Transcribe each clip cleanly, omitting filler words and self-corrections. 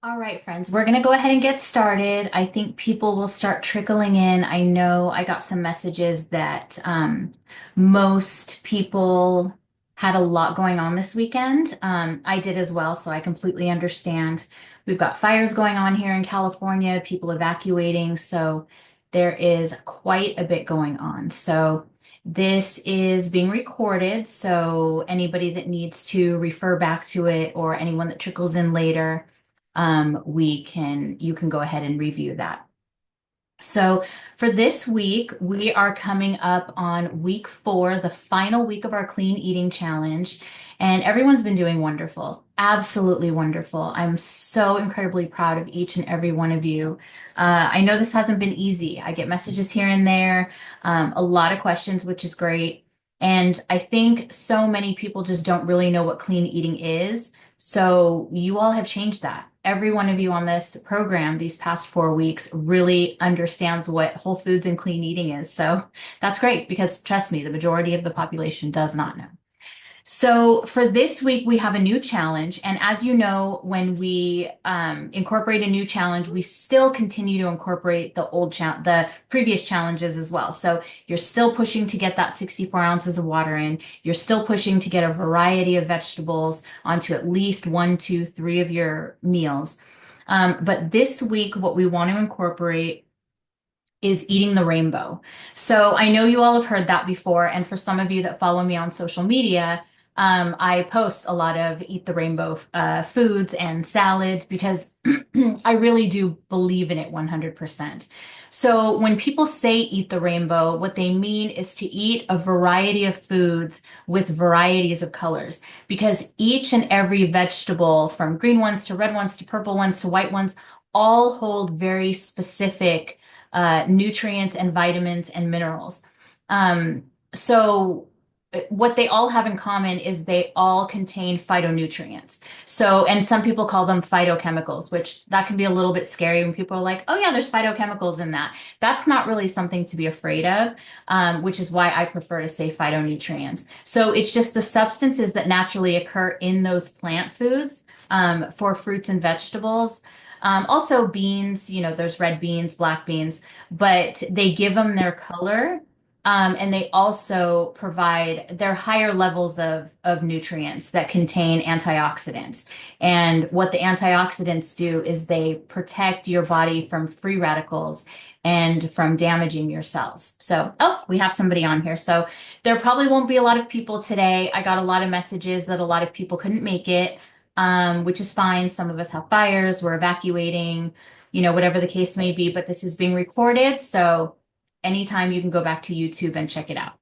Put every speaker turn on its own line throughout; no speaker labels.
All right, friends, we're going to go ahead and get started. I think people will start trickling in. I know I got some messages that most people had a lot going on this weekend. I did as well, so I completely understand. We've got fires going on here in California, people evacuating, so there is quite a bit going on. So this is being recorded, so anybody that needs to refer back to it or anyone that trickles in later you can go ahead and review that. So for this week, we are coming up on week 4, the final week of our clean eating challenge, and everyone's been doing wonderful, absolutely wonderful. I'm so incredibly proud of each and every one of you. I know this hasn't been easy. I get messages here and there, a lot of questions, which is great. And I think so many people just don't really know what clean eating is. So you all have changed that. Every one of you on this program these past 4 weeks really understands what whole foods and clean eating is. So that's great because trust me, the majority of the population does not know. So for this week, we have a new challenge. And as you know, when we incorporate a new challenge, we still continue to incorporate the previous challenges as well. So you're still pushing to get that 64 ounces of water in. You're still pushing to get a variety of vegetables onto at least 1, 2, 3 of your meals. But this week, what we want to incorporate is eating the rainbow. So I know you all have heard that before. And for some of you that follow me on social media, I post a lot of eat the rainbow foods and salads because I really do believe in it 100%. So when people say eat the rainbow, what they mean is to eat a variety of foods with varieties of colors because each and every vegetable, from green ones to red ones to purple ones to white ones, all hold very specific nutrients and vitamins and minerals. So what they all have in common is they all contain phytonutrients. So, and some people call them phytochemicals, which that can be a little bit scary when people are like, oh yeah, there's phytochemicals in that. That's not really something to be afraid of, which is why I prefer to say phytonutrients. So it's just the substances that naturally occur in those plant foods for fruits and vegetables. Also beans, there's red beans, black beans, but they give them their color. And they also provide their higher levels of nutrients that contain antioxidants. And what the antioxidants do is they protect your body from free radicals and from damaging your cells. So, oh, we have somebody on here. So there probably won't be a lot of people today. I got a lot of messages that a lot of people couldn't make it, which is fine. Some of us have fires, we're evacuating, whatever the case may be, but this is being recorded. So anytime you can go back to YouTube and check it out.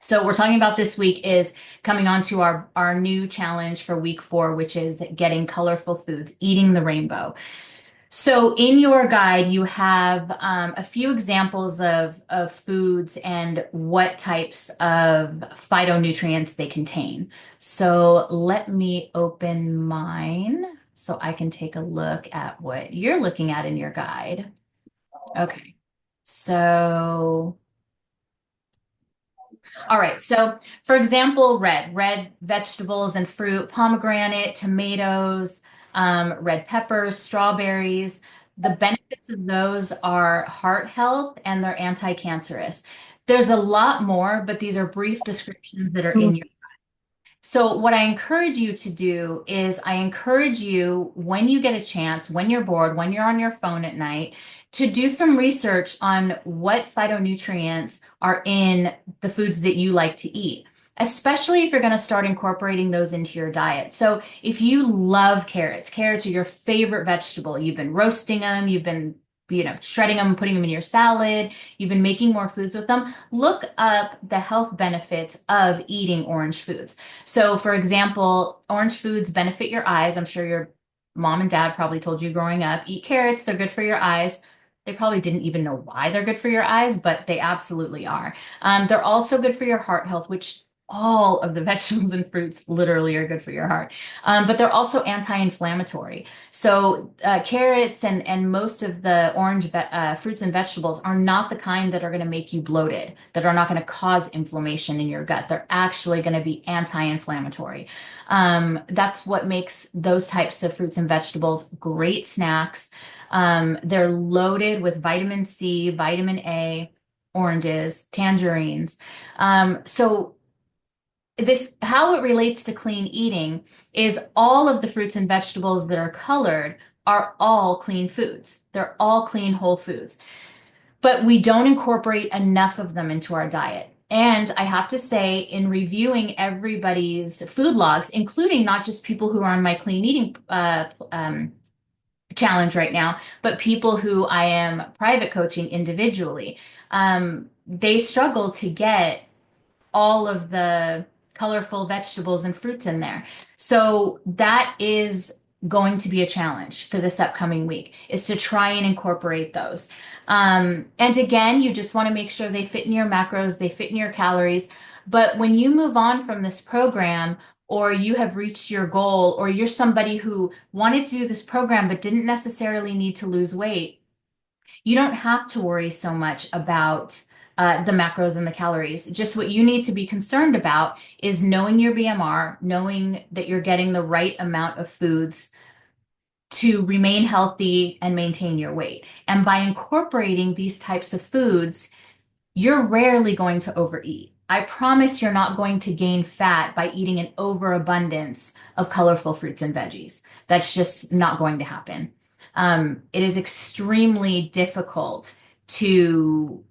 So we're talking about this week is coming on to our new challenge for week 4, which is getting colorful foods, eating the rainbow. So in your guide, you have a few examples of foods and what types of phytonutrients they contain. So let me open mine so I can take a look at what you're looking at in your guide. Okay. So, all right. So, for example, red vegetables and fruit, pomegranate, tomatoes, red peppers, strawberries. The benefits of those are heart health and they're anti-cancerous. There's a lot more, but these are brief descriptions that are in your. So, what I encourage you to do is, I encourage you when you get a chance, when you're bored, when you're on your phone at night, to do some research on what phytonutrients are in the foods that you like to eat, especially if you're going to start incorporating those into your diet. So, if you love carrots, carrots are your favorite vegetable, you've been roasting them, you've been shredding them, putting them in your salad, you've been making more foods with them, look up the health benefits of eating orange foods. So, for example, orange foods benefit your eyes. I'm sure your mom and dad probably told you growing up, eat carrots, they're good for your eyes. They probably didn't even know why they're good for your eyes, but they absolutely are. They're also good for your heart health, which all of the vegetables and fruits literally are good for your heart. But they're also anti-inflammatory. So carrots and most of the fruits and vegetables are not the kind that are going to make you bloated, that are not going to cause inflammation in your gut. They're actually going to be anti-inflammatory. That's what makes those types of fruits and vegetables great snacks. They're loaded with vitamin C, vitamin A, oranges, tangerines. So this how it relates to clean eating is all of the fruits and vegetables that are colored are all clean foods. They're all clean whole foods. But we don't incorporate enough of them into our diet. And I have to say, in reviewing everybody's food logs, including not just people who are on my clean eating challenge right now, but people who I am private coaching individually, they struggle to get all of the colorful vegetables and fruits in there. So that is going to be a challenge for this upcoming week, is to try and incorporate those. And again, you just want to make sure they fit in your macros, they fit in your calories. But when you move on from this program, or you have reached your goal, or you're somebody who wanted to do this program but didn't necessarily need to lose weight, you don't have to worry so much about the macros and the calories. Just what you need to be concerned about is knowing your BMR, knowing that you're getting the right amount of foods to remain healthy and maintain your weight. And by incorporating these types of foods, you're rarely going to overeat. I promise you're not going to gain fat by eating an overabundance of colorful fruits and veggies. That's just not going to happen. It is extremely difficult to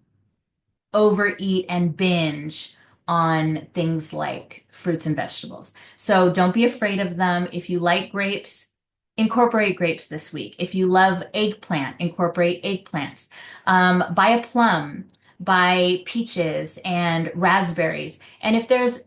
overeat and binge on things like fruits and vegetables. So don't be afraid of them. If you like grapes, incorporate grapes this week. If you love eggplant, incorporate eggplants. Buy a plum, buy peaches and raspberries. And if there's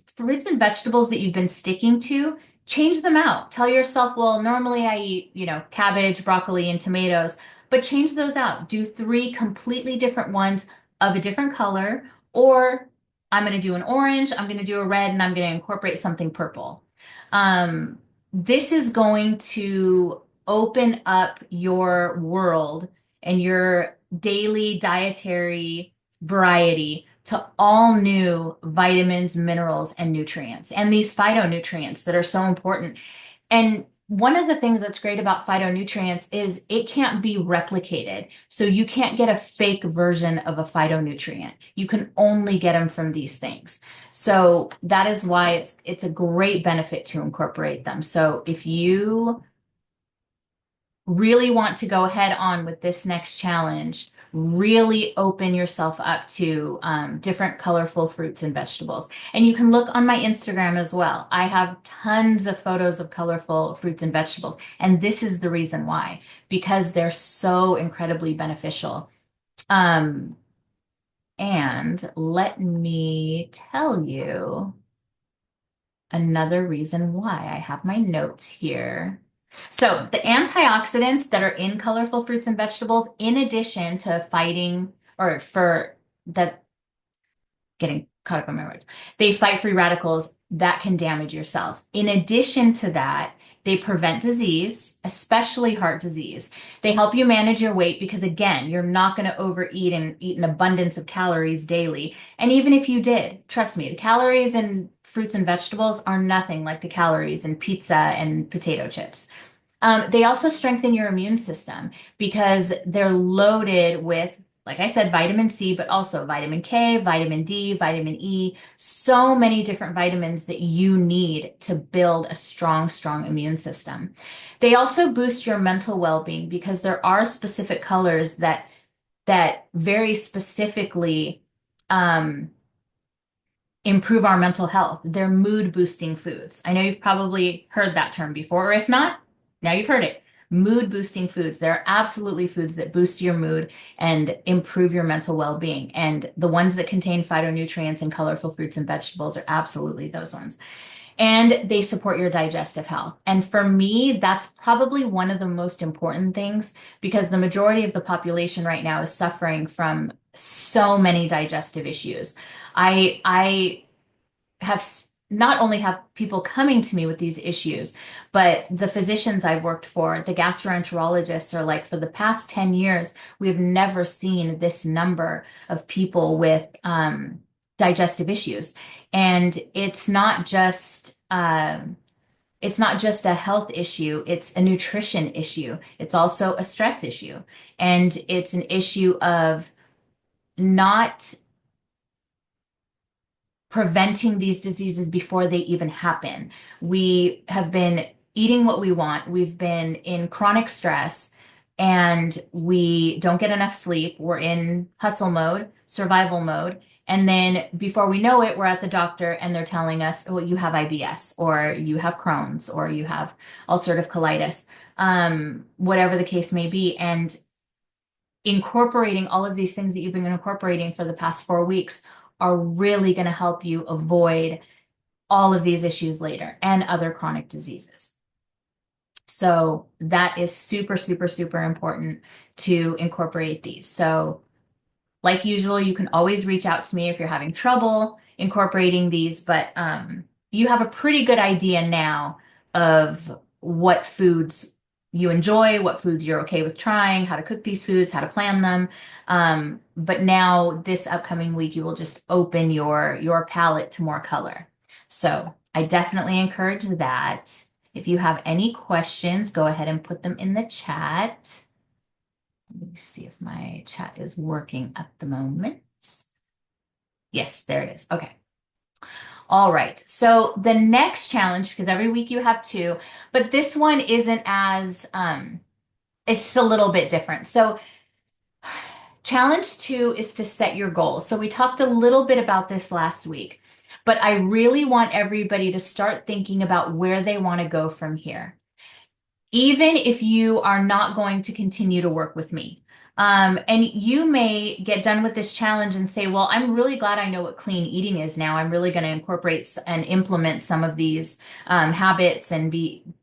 fruits and vegetables that you've been sticking to, change them out. Tell yourself, well, normally I eat, cabbage, broccoli, and tomatoes, but change those out. Do three completely different ones of a different color, or I'm going to do an orange, I'm going to do a red, and I'm going to incorporate something purple. This is going to open up your world and your daily dietary variety to all new vitamins, minerals, and nutrients, and these phytonutrients that are so important. And one of the things that's great about phytonutrients is it can't be replicated. So you can't get a fake version of a phytonutrient. You can only get them from these things. So that is why it's a great benefit to incorporate them. So if you really want to go head on with this next challenge, really open yourself up to different colorful fruits and vegetables. And you can look on my Instagram as well. I have tons of photos of colorful fruits and vegetables. And this is the reason why, because they're so incredibly beneficial. And let me tell you another reason why. I have my notes here. So the antioxidants that are in colorful fruits and vegetables, in addition to fighting or for that, getting caught up on my words, they fight free radicals that can damage your cells. In addition to that, they prevent disease, especially heart disease. They help you manage your weight because, again, you're not going to overeat and eat an abundance of calories daily. And even if you did, trust me, the calories in fruits and vegetables are nothing like the calories in pizza and potato chips. They also strengthen your immune system because they're loaded with, like I said, vitamin C, but also vitamin K, vitamin D, vitamin E, so many different vitamins that you need to build a strong, strong immune system. They also boost your mental well-being because there are specific colors that very specifically improve our mental health. They're mood boosting foods. I know you've probably heard that term before, or if not, now you've heard it. Mood boosting foods. There are absolutely foods that boost your mood and improve your mental well-being. And the ones that contain phytonutrients and colorful fruits and vegetables are absolutely those ones. And they support your digestive health. And for me, that's probably one of the most important things because the majority of the population right now is suffering from so many digestive issues. I not only have people coming to me with these issues, but the physicians I've worked for, the gastroenterologists, are like, for the past 10 years, we've never seen this number of people with digestive issues. And it's not just a health issue, it's a nutrition issue. It's also a stress issue. And it's an issue of not preventing these diseases before they even happen. We have been eating what we want. We've been in chronic stress and we don't get enough sleep. We're in hustle mode, survival mode. And then before we know it, we're at the doctor and they're telling us, well, you have IBS or you have Crohn's or you have ulcerative colitis, whatever the case may be. And incorporating all of these things that you've been incorporating for the past 4 weeks are really going to help you avoid all of these issues later and other chronic diseases. So that is super, super, super important to incorporate these. So like usual, you can always reach out to me if you're having trouble incorporating these, but you have a pretty good idea now of what foods you enjoy, what foods you're okay with trying, how to cook these foods, how to plan them. But now this upcoming week, you will just open your palette to more color. So I definitely encourage that. If you have any questions, go ahead and put them in the chat. Let me see if my chat is working at the moment. Yes, there it is. Okay. All right. So the next challenge, because every week you have two, but this one isn't as, it's just a little bit different. So challenge 2 is to set your goals. So we talked a little bit about this last week, but I really want everybody to start thinking about where they want to go from here. Even if you are not going to continue to work with me. And you may get done with this challenge and say, well, I'm really glad I know what clean eating is now. I'm really going to incorporate and implement some of these habits and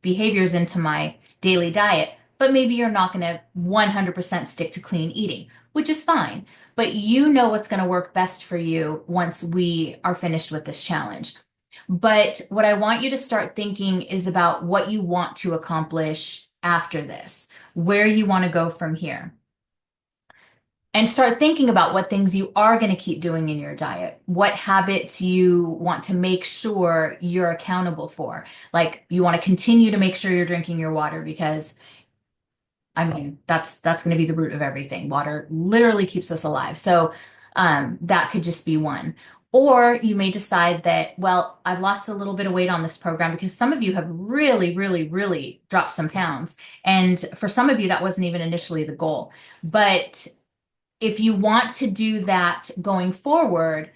behaviors into my daily diet. But maybe you're not going to 100% stick to clean eating, which is fine. But you know what's going to work best for you once we are finished with this challenge. But what I want you to start thinking is about what you want to accomplish after this, where you want to go from here. And start thinking about what things you are going to keep doing in your diet, what habits you want to make sure you're accountable for. Like you want to continue to make sure you're drinking your water because I mean, that's going to be the root of everything. Water literally keeps us alive. So that could just be one. Or you may decide that, well, I've lost a little bit of weight on this program because some of you have really, really, really dropped some pounds. And for some of you, that wasn't even initially the goal. But if you want to do that going forward,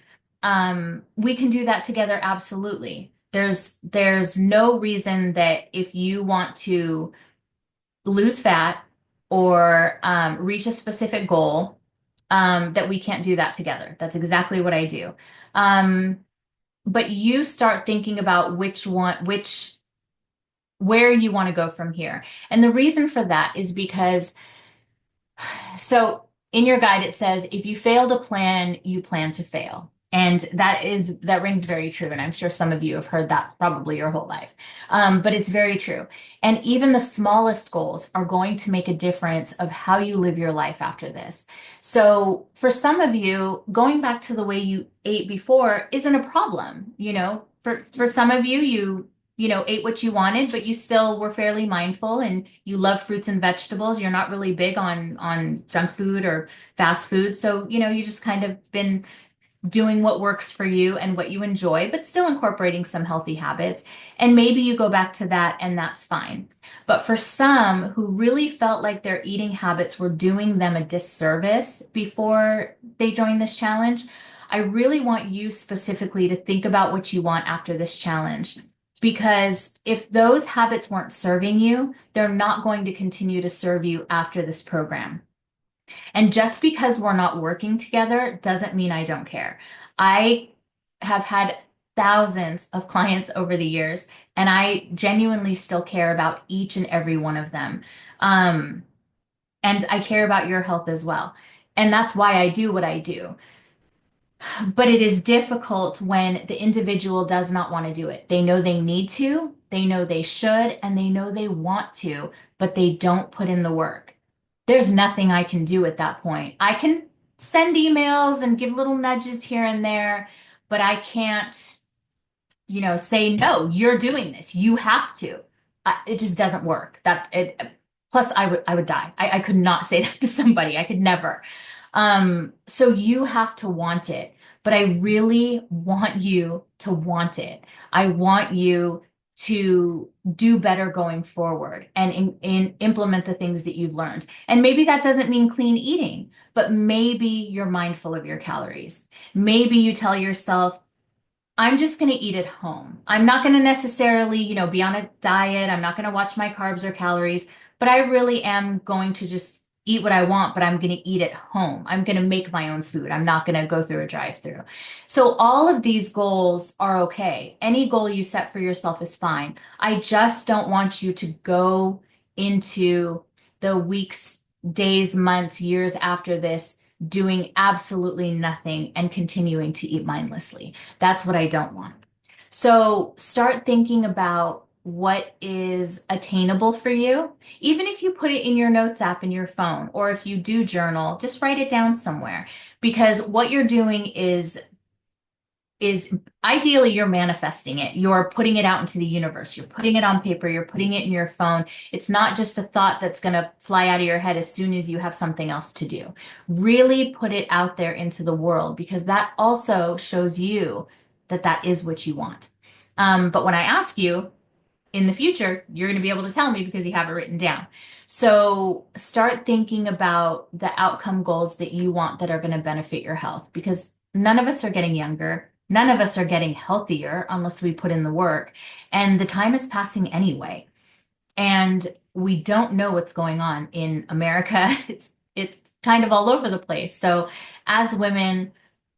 we can do that together. Absolutely. There's no reason that if you want to lose fat or reach a specific goal, that we can't do that together. That's exactly what I do. But you start thinking about where you want to go from here. And the reason for that is because, so in your guide, it says, if you fail to plan, you plan to fail. And that rings very true. And I'm sure some of you have heard that probably your whole life. But it's very true. And even the smallest goals are going to make a difference of how you live your life after this. So for some of you, going back to the way you ate before isn't a problem. For some of you, you ate what you wanted, but you still were fairly mindful and you love fruits and vegetables. You're not really big on junk food or fast food. So, you just kind of been doing what works for you and what you enjoy, but still incorporating some healthy habits. And maybe you go back to that and that's fine. But for some who really felt like their eating habits were doing them a disservice before they joined this challenge, I really want you specifically to think about what you want after this challenge. Because if those habits weren't serving you, they're not going to continue to serve you after this program. And just because we're not working together doesn't mean I don't care. I have had thousands of clients over the years, and I genuinely still care about each and every one of them. And I care about your health as well. And that's why I do what I do. But it is difficult when the individual does not want to do it. They know they need to, they know they should, and they know they want to, but they don't put in the work. There's nothing I can do at that point. I can send emails and give little nudges here and there, but I can't, say, no, you're doing this. You have to. It just doesn't work. That it. Plus, I would die. I could not say that to somebody. I could never. So you have to want it, but I really want you to want it. I want you to do better going forward and implement the things that you've learned. And maybe that doesn't mean clean eating, but maybe you're mindful of your calories. Maybe you tell yourself, I'm just going to eat at home. I'm not going to necessarily, be on a diet. I'm not going to watch my carbs or calories, but I really am going to just eat what I want, but I'm going to eat at home. I'm going to make my own food. I'm not going to go through a drive-through. So all of these goals are okay. Any goal you set for yourself is fine. I just don't want you to go into the weeks, days, months, years after this doing absolutely nothing and continuing to eat mindlessly. That's what I don't want. So start thinking about what is attainable for you. Even if you put it in your notes app in your phone, or if you do journal, just write it down somewhere. Because what you're doing is ideally you're manifesting it. You're putting it out into the universe. You're putting it on paper. You're putting it in your phone. It's not just a thought that's going to fly out of your head as soon as you have something else to do. Really put it out there into the world, because that also shows you that that is what you want. But when I ask you in the future, you're going to be able to tell me because you have it written down. So start thinking about the outcome goals that you want that are going to benefit your health, because none of us are getting younger. None of us are getting healthier unless we put in the work. And the time is passing anyway. And we don't know what's going on in America. It's kind of all over the place. So as women,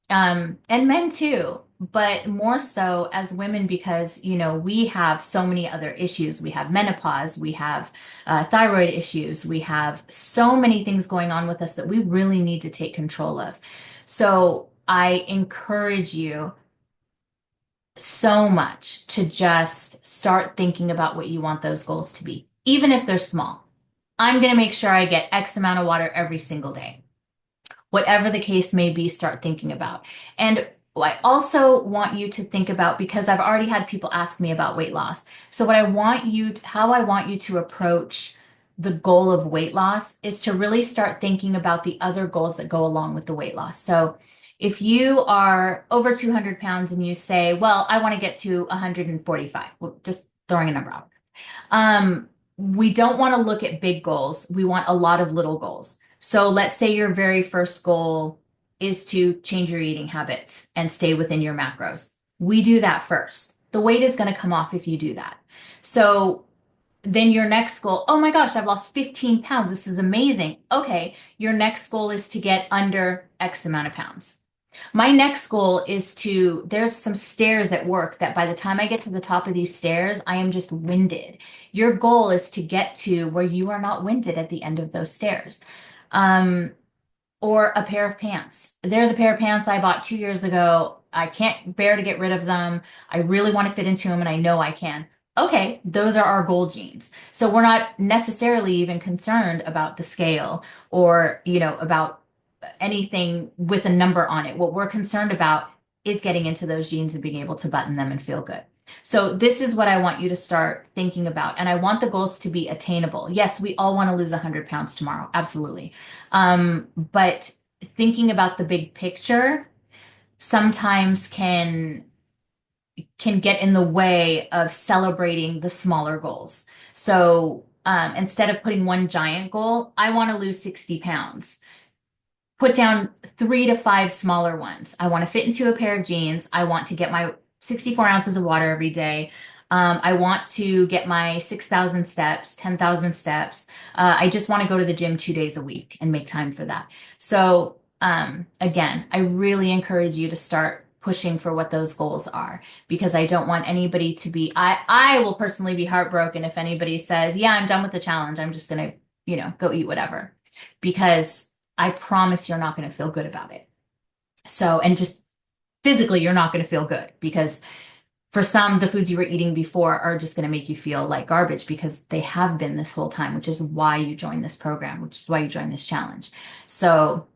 and men too, but more so as women, because we have so many other issues. We have menopause, we have thyroid issues, we have so many things going on with us that we really need to take control of. So I encourage you so much to just start thinking about what you want those goals to be, even if they're small. I'm going to make sure I get X amount of water every single day. Whatever the case may be, start thinking about. And I also want you to think about, because I've already had people ask me about weight loss. So how I want you to approach the goal of weight loss is to really start thinking about the other goals that go along with the weight loss. So if you are over 200 pounds and you say, well, I want to get to 145, well, just throwing a number out. We don't want to look at big goals. We want a lot of little goals. So let's say your very first goal is to change your eating habits and stay within your macros. We do that first. The weight is going to come off if you do that. So then your next goal, oh my gosh, I've lost 15 pounds. This is amazing. Okay, your next goal is to get under X amount of pounds. My next goal is there's some stairs at work that by the time I get to the top of these stairs, I am just winded. Your goal is to get to where you are not winded at the end of those stairs. Or a pair of pants. There's a pair of pants I bought 2 years ago. I can't bear to get rid of them. I really want to fit into them and I know I can. Okay, those are our goal jeans. So we're not necessarily even concerned about the scale or, about anything with a number on it. What we're concerned about is getting into those jeans and being able to button them and feel good. So this is what I want you to start thinking about. And I want the goals to be attainable. Yes, we all want to lose 100 pounds tomorrow. Absolutely. But thinking about the big picture sometimes can get in the way of celebrating the smaller goals. So instead of putting one giant goal, I want to lose 60 pounds. Put down 3 to 5 smaller ones. I want to fit into a pair of jeans. I want to get my 64 ounces of water every day. I want to get my 6,000 steps, 10,000 steps. I just want to go to the gym 2 days a week and make time for that. So again, I really encourage you to start pushing for what those goals are, because I don't want anybody to be, I will personally be heartbroken if anybody says, yeah, I'm done with the challenge. I'm just going to, go eat whatever, because I promise you're not going to feel good about it. So, and just physically you're not going to feel good because for some, the foods you were eating before are just going to make you feel like garbage because they have been this whole time, which is why you joined this program, which is why you joined this challenge. So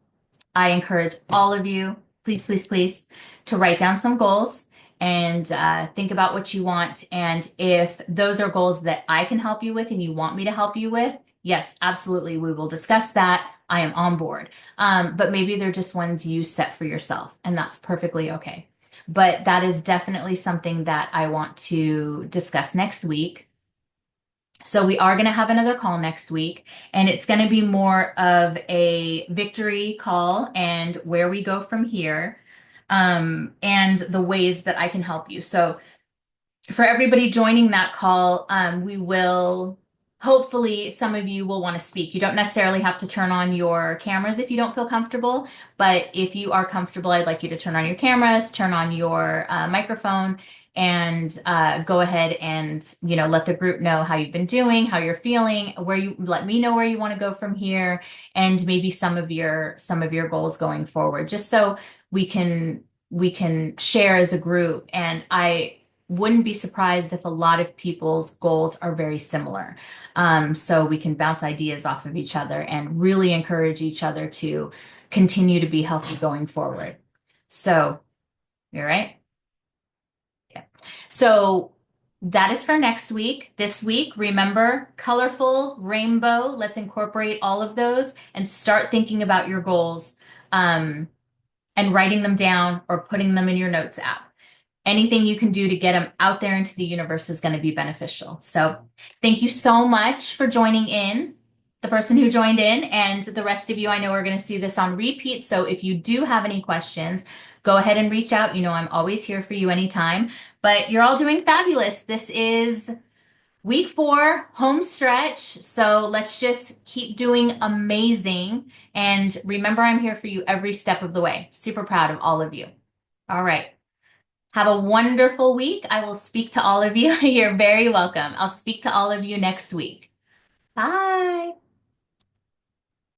I encourage all of you, please, please, please, to write down some goals and think about what you want. And if those are goals that I can help you with and you want me to help you with, yes, absolutely, we will discuss that. I am on board. But maybe they're just ones you set for yourself, and that's perfectly okay. But that is definitely something that I want to discuss next week. So we are going to have another call next week, and it's going to be more of a victory call and where we go from here, and the ways that I can help you. So for everybody joining that call, we will hopefully some of you will want to speak. You don't necessarily have to turn on your cameras if you don't feel comfortable, but if you are comfortable, I'd like you to turn on your cameras, turn on your microphone, and go ahead and let the group know how you've been doing, how you're feeling, where you let me know where you want to go from here, and maybe some of your goals going forward, just so we can share as a group. And I wouldn't be surprised if a lot of people's goals are very similar. So we can bounce ideas off of each other and really encourage each other to continue to be healthy going forward. So, you're right. Yeah. So that is for next week. This week, remember, colorful, rainbow. Let's incorporate all of those and start thinking about your goals, and writing them down or putting them in your notes app. Anything you can do to get them out there into the universe is going to be beneficial. So thank you so much for joining in, the person who joined in, and the rest of you. I know we're going to see this on repeat. So if you do have any questions, go ahead and reach out. I'm always here for you anytime, but you're all doing fabulous. This is week 4, home stretch. So let's just keep doing amazing. And remember, I'm here for you every step of the way. Super proud of all of you. All right. Have a wonderful week. I will speak to all of you. You're very welcome. I'll speak to all of you next week. Bye.